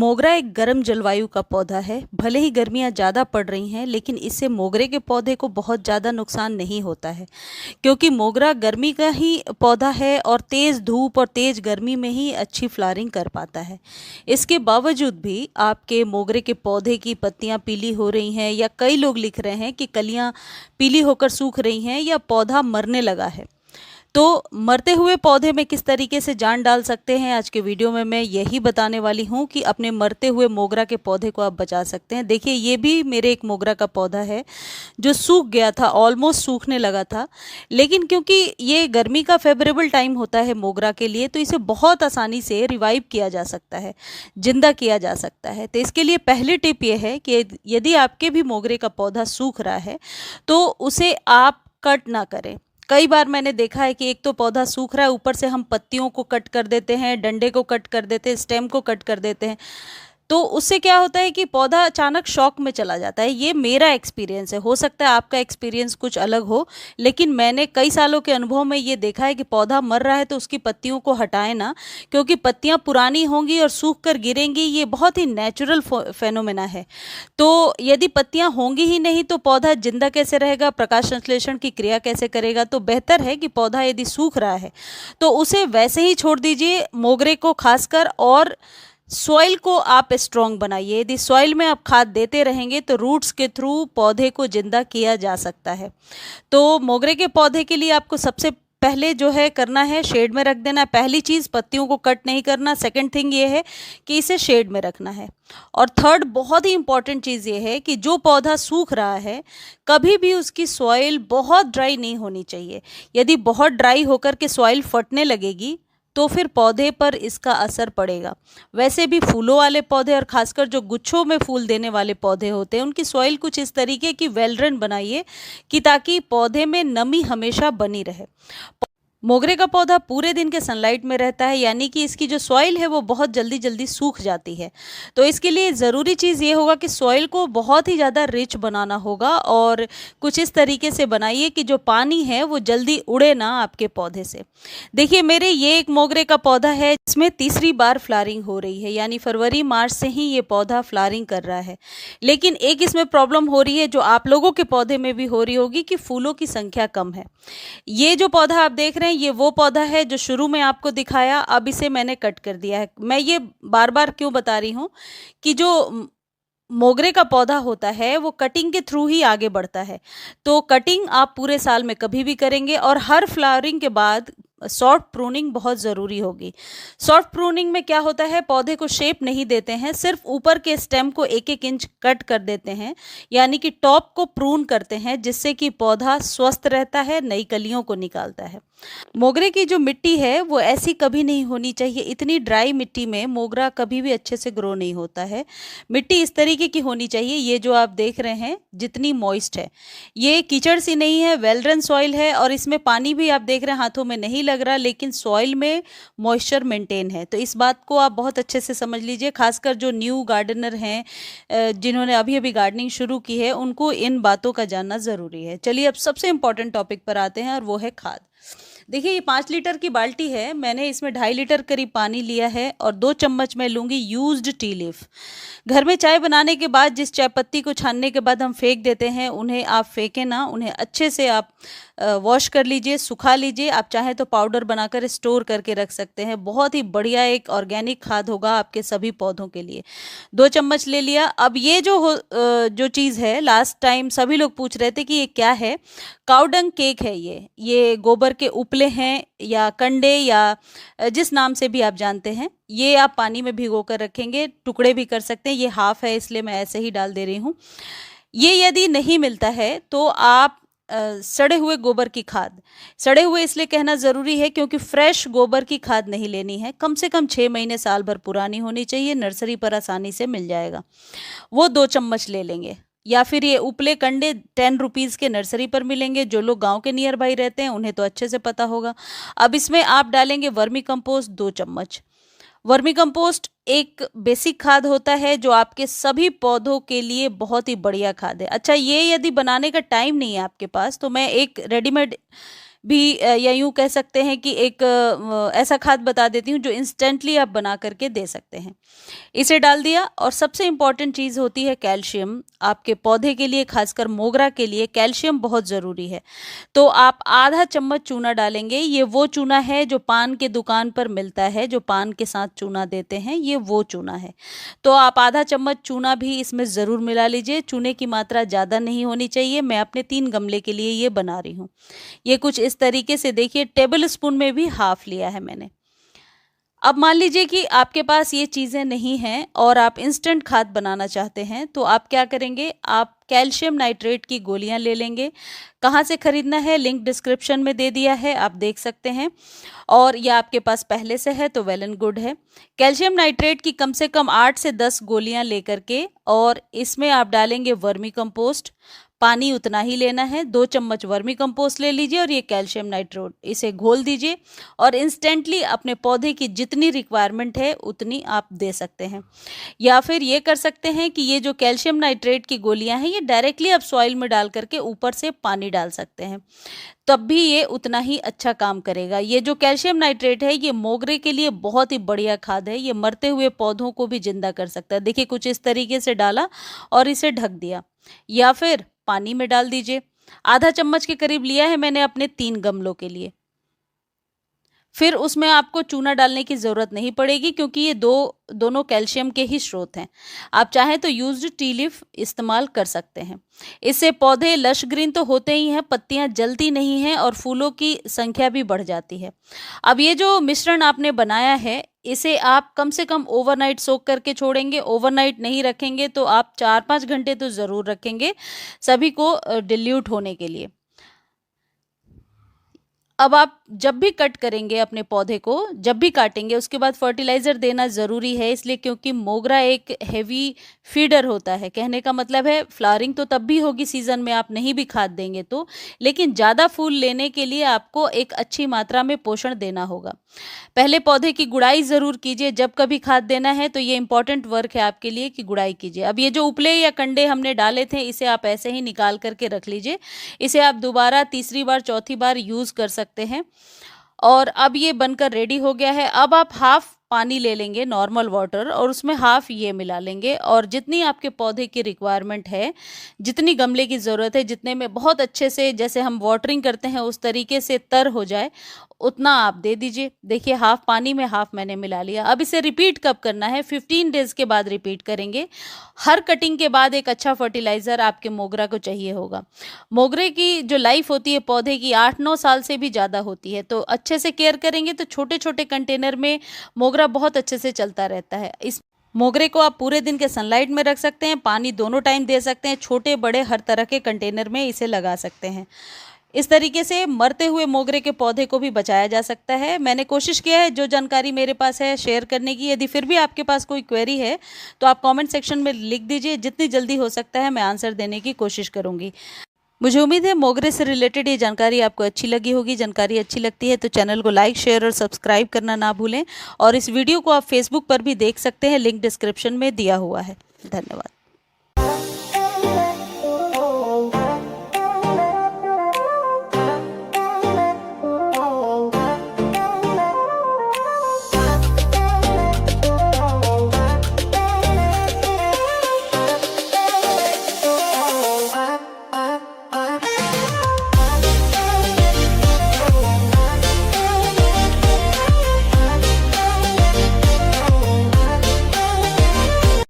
मोगरा एक गर्म जलवायु का पौधा है। भले ही गर्मियाँ ज़्यादा पड़ रही हैं, लेकिन इससे मोगरे के पौधे को बहुत ज़्यादा नुकसान नहीं होता है, क्योंकि मोगरा गर्मी का ही पौधा है और तेज़ धूप और तेज़ गर्मी में ही अच्छी फ्लावरिंग कर पाता है। इसके बावजूद भी आपके मोगरे के पौधे की पत्तियाँ पीली हो रही हैं, या कई लोग लिख रहे हैं कि कलियाँ पीली होकर सूख रही हैं, या पौधा मरने लगा है। तो मरते हुए पौधे में किस तरीके से जान डाल सकते हैं, आज के वीडियो में मैं यही बताने वाली हूँ कि अपने मरते हुए मोगरा के पौधे को आप बचा सकते हैं। देखिए, ये भी मेरे एक मोगरा का पौधा है जो सूख गया था, ऑलमोस्ट सूखने लगा था, लेकिन क्योंकि ये गर्मी का फेवरेबल टाइम होता है मोगरा के लिए, तो इसे बहुत आसानी से रिवाइव किया जा सकता है, जिंदा किया जा सकता है। तो इसके लिए पहली टिप ये है कि यदि आपके भी मोगरे का पौधा सूख रहा है तो उसे आप कट ना करें। कई बार मैंने देखा है कि एक तो पौधा सूख रहा है, ऊपर से हम पत्तियों को कट कर देते हैं, डंडे को कट कर देते हैं, स्टेम को कट कर देते हैं। तो उससे क्या होता है कि पौधा अचानक शॉक में चला जाता है। ये मेरा एक्सपीरियंस है, हो सकता है आपका एक्सपीरियंस कुछ अलग हो, लेकिन मैंने कई सालों के अनुभव में ये देखा है कि पौधा मर रहा है तो उसकी पत्तियों को हटाएं ना, क्योंकि पत्तियां पुरानी होंगी और सूख कर गिरेंगी। ये बहुत ही नेचुरल फेनोमेना है। तो यदि पत्तियां होंगी ही नहीं तो पौधा जिंदा कैसे रहेगा, प्रकाश संश्लेषण की क्रिया कैसे करेगा? तो बेहतर है कि पौधा यदि सूख रहा है तो उसे वैसे ही छोड़ दीजिए, मोगरे को खासकर। और सॉइल को आप स्ट्रॉन्ग बनाइए। यदि सॉइल में आप खाद देते रहेंगे तो रूट्स के थ्रू पौधे को जिंदा किया जा सकता है। तो मोगरे के पौधे के लिए आपको सबसे पहले जो है करना है, शेड में रख देना है। पहली चीज़, पत्तियों को कट नहीं करना। सेकंड थिंग ये है कि इसे शेड में रखना है। और थर्ड बहुत ही इंपॉर्टेंट चीज़ ये है कि जो पौधा सूख रहा है, कभी भी उसकी सॉइल बहुत ड्राई नहीं होनी चाहिए। यदि बहुत ड्राई होकर के सॉइल फटने लगेगी तो फिर पौधे पर इसका असर पड़ेगा। वैसे भी फूलों वाले पौधे और खासकर जो गुच्छों में फूल देने वाले पौधे होते हैं, उनकी सॉइल कुछ इस तरीके की वेल ड्रेन बनाइए कि ताकि पौधे में नमी हमेशा बनी रहे। मोगरे का पौधा पूरे दिन के सनलाइट में रहता है, यानी कि इसकी जो सॉइल है वो बहुत जल्दी जल्दी सूख जाती है। तो इसके लिए ज़रूरी चीज़ ये होगा कि सॉइल को बहुत ही ज़्यादा रिच बनाना होगा, और कुछ इस तरीके से बनाइए कि जो पानी है वो जल्दी उड़े ना आपके पौधे से। देखिए, मेरे ये एक मोगरे का पौधा है जिसमें तीसरी बार फ्लावरिंग हो रही है, यानी फरवरी मार्च से ही ये पौधा फ्लावरिंग कर रहा है। लेकिन एक इसमें प्रॉब्लम हो रही है जो आप लोगों के पौधे में भी हो रही होगी, कि फूलों की संख्या कम है। ये जो पौधा आप देख रहे हैं, ये वो पौधा है जो शुरू में आपको दिखाया, अब इसे मैंने कट कर दिया है। मैं ये बार बार क्यों बता रही हूँ कि जो मोगरे का पौधा होता है वो कटिंग के थ्रू ही आगे बढ़ता है। तो कटिंग आप पूरे साल में कभी भी करेंगे, और हर फ्लावरिंग के बाद सॉफ्ट प्रूनिंग बहुत ज़रूरी होगी। सॉफ्ट प्रूनिंग में क्या होता है, पौधे को शेप नहीं देते हैं, सिर्फ ऊपर के स्टेम को 1-1 इंच कट कर देते हैं, यानी कि टॉप को प्रून करते हैं, जिससे कि पौधा स्वस्थ रहता है, नई कलियों को निकालता है। मोगरे की जो मिट्टी है वो ऐसी कभी नहीं होनी चाहिए। इतनी ड्राई मिट्टी में मोगरा कभी भी अच्छे से ग्रो नहीं होता है। मिट्टी इस तरीके की होनी चाहिए, ये जो आप देख रहे हैं जितनी मॉइस्ट है, ये कीचड़ सी नहीं है, वेल ड्रेन सॉइल है। और इसमें पानी भी आप देख रहे हैं हाथों में नहीं लग रहा, लेकिन सॉइल में मॉइस्चर मेंटेन है। तो इस बात को आप बहुत अच्छे से समझ लीजिए। खासकर जो न्यू गार्डनर हैं, जिन्होंने अभी अभी गार्डनिंग शुरू की है, उनको इन बातों का जानना ज़रूरी है। चलिए अब सबसे इम्पोर्टेंट टॉपिक पर आते हैं, और वो है खाद। देखिए, ये 5 लीटर की बाल्टी है, मैंने इसमें 2.5 लीटर करीब पानी लिया है, और 2 चम्मच मैं लूँगी यूज्ड टी लीफ। घर में चाय बनाने के बाद जिस चाय पत्ती को छानने के बाद हम फेंक देते हैं, उन्हें आप फेंकें ना, उन्हें अच्छे से आप वॉश कर लीजिए, सुखा लीजिए। आप चाहें तो पाउडर बनाकर स्टोर करके रख सकते हैं। बहुत ही बढ़िया एक ऑर्गेनिक खाद होगा आपके सभी पौधों के लिए। 2 चम्मच ले लिया। अब ये जो चीज़ है, लास्ट टाइम सभी लोग पूछ रहे थे कि ये क्या है। काउडंग केक है ये गोबर के उपले हैं, या कंडे, या जिस नाम से भी आप जानते हैं। ये आप पानी में भिगो कर रखेंगे, टुकड़े भी कर सकते हैं। ये हाफ है इसलिए मैं ऐसे ही डाल दे रही हूँ। ये यदि नहीं मिलता है तो आप सड़े हुए गोबर की खाद, सड़े हुए इसलिए कहना ज़रूरी है क्योंकि फ्रेश गोबर की खाद नहीं लेनी है। कम से कम 6 महीने साल भर पुरानी होनी चाहिए, नर्सरी पर आसानी से मिल जाएगा। वो 2 चम्मच ले लेंगे। या फिर ये उपले कंडे 10 रुपीज़ के नर्सरी पर मिलेंगे। जो लोग गांव के नियर बाई रहते हैं उन्हें तो अच्छे से पता होगा। अब इसमें आप डालेंगे वर्मी कंपोस्ट 2 चम्मच। वर्मी कंपोस्ट एक बेसिक खाद होता है जो आपके सभी पौधों के लिए बहुत ही बढ़िया खाद है। अच्छा, ये यदि बनाने का टाइम नहीं है आपके पास, तो मैं एक रेडीमेड भी या यूँ कह सकते हैं कि एक ऐसा खाद बता देती हूँ जो इंस्टेंटली आप बना करके दे सकते हैं। इसे डाल दिया। और सबसे इम्पॉर्टेंट चीज़ होती है कैल्शियम। आपके पौधे के लिए, खासकर मोगरा के लिए कैल्शियम बहुत ज़रूरी है। तो आप आधा चम्मच चूना डालेंगे। ये वो चूना है जो पान के दुकान पर मिलता है, जो पान के साथ चूना देते हैं, ये वो चूना है। तो आप आधा चम्मच चूना भी इसमें ज़रूर मिला लीजिए। चूने की मात्रा ज़्यादा नहीं होनी चाहिए। मैं अपने 3 गमले के लिए ये बना रही हूँ। ये कुछ इस तरीके से देखिए, टेबल स्पून में भी हाफ लिया है मैंने। अब मान लीजिए कि आपके पास ये चीज़ें नहीं हैं और आप इंस्टेंट खाद बनाना चाहते हैं, तो आप क्या करेंगे, आप कैल्शियम नाइट्रेट की गोलियां ले लेंगे। कहाँ से खरीदना है, लिंक डिस्क्रिप्शन में दे दिया है, आप देख सकते हैं। और यह आपके पास पहले से है तो वेल एंड गुड है। कैल्शियम नाइट्रेट की कम से कम 8 से 10 गोलियां लेकर के, और इसमें आप डालेंगे वर्मी कंपोस्ट। पानी उतना ही लेना है, 2 चम्मच वर्मी कंपोस्ट ले लीजिए और ये कैल्शियम नाइट्रेट, इसे घोल दीजिए और इंस्टेंटली अपने पौधे की जितनी रिक्वायरमेंट है उतनी आप दे सकते हैं। या फिर ये कर सकते हैं कि ये जो कैल्शियम नाइट्रेट की गोलियां हैं, ये डायरेक्टली आप सॉइल में डाल करके ऊपर से पानी डाल सकते हैं, तब भी ये उतना ही अच्छा काम करेगा। ये जो कैल्शियम नाइट्रेट है, ये मोगरे के लिए बहुत ही बढ़िया खाद है। ये मरते हुए पौधों को भी जिंदा कर सकता है। देखिए, कुछ इस तरीके से डाला और इसे ढक दिया, या फिर पानी में डाल दीजिए। आधा चम्मच के करीब लिया है मैंने अपने 3 गमलों के लिए। फिर उसमें आपको चूना डालने की ज़रूरत नहीं पड़ेगी, क्योंकि ये दोनों कैल्शियम के ही स्रोत हैं। आप चाहें तो यूज्ड टी लीफ इस्तेमाल कर सकते हैं। इससे पौधे लश ग्रीन तो होते ही हैं, पत्तियां जलती नहीं हैं और फूलों की संख्या भी बढ़ जाती है। अब ये जो मिश्रण आपने बनाया है, इसे आप कम से कम ओवरनाइट सोक करके छोड़ेंगे। ओवरनाइट नहीं रखेंगे तो आप 4-5 घंटे तो ज़रूर रखेंगे, सभी को डिल्यूट होने के लिए। अब आप जब भी कट करेंगे अपने पौधे को, जब भी काटेंगे, उसके बाद फर्टिलाइज़र देना ज़रूरी है, इसलिए क्योंकि मोगरा एक हेवी फीडर होता है। कहने का मतलब है, फ्लावरिंग तो तब भी होगी सीज़न में, आप नहीं भी खाद देंगे तो, लेकिन ज़्यादा फूल लेने के लिए आपको एक अच्छी मात्रा में पोषण देना होगा। पहले पौधे की गुड़ाई ज़रूर कीजिए। जब कभी खाद देना है तो ये इंपॉर्टेंट वर्क है आपके लिए कि गुड़ाई कीजिए। अब ये जो उपले या कंडे हमने डाले थे, इसे आप ऐसे ही निकाल करके रख लीजिए। इसे आप दोबारा तीसरी बार, चौथी बार यूज़ कर सकते हैं। और अब ये बनकर रेडी हो गया है। अब आप हाफ पानी ले लेंगे, नॉर्मल वाटर, और उसमें हाफ ये मिला लेंगे, और जितनी आपके पौधे की रिक्वायरमेंट है, जितनी गमले की ज़रूरत है, जितने में बहुत अच्छे से, जैसे हम वाटरिंग करते हैं उस तरीके से तर हो जाए, उतना आप दे दीजिए। देखिए, हाफ पानी में हाफ मैंने मिला लिया। अब इसे रिपीट कब करना है, 15 डेज़ के बाद रिपीट करेंगे। हर कटिंग के बाद एक अच्छा फर्टिलाइज़र आपके मोगरा को चाहिए होगा। मोगरे की जो लाइफ होती है पौधे की, 8-9 साल से भी ज़्यादा होती है। तो अच्छे से केयर करेंगे तो छोटे छोटे कंटेनर में मोगरा बहुत अच्छे से चलता रहता है। इस मोगरे को आप पूरे दिन के सनलाइट में रख सकते हैं, पानी दोनों टाइम दे सकते हैं, छोटे बड़े हर तरह के कंटेनर में इसे लगा सकते हैं। इस तरीके से मरते हुए मोगरे के पौधे को भी बचाया जा सकता है। मैंने कोशिश किया है जो जानकारी मेरे पास है शेयर करने की। यदि फिर भी आपके पास कोई क्वेरी है तो आप कमेंट सेक्शन में लिख दीजिए। जितनी जल्दी हो सकता है मैं आंसर देने की कोशिश करूंगी। मुझे उम्मीद है मोगरे से रिलेटेड ये जानकारी आपको अच्छी लगी होगी। जानकारी अच्छी लगती है तो चैनल को लाइक, शेयर और सब्सक्राइब करना ना भूलें। और इस वीडियो को आप फेसबुक पर भी देख सकते हैं, लिंक डिस्क्रिप्शन में दिया हुआ है। धन्यवाद।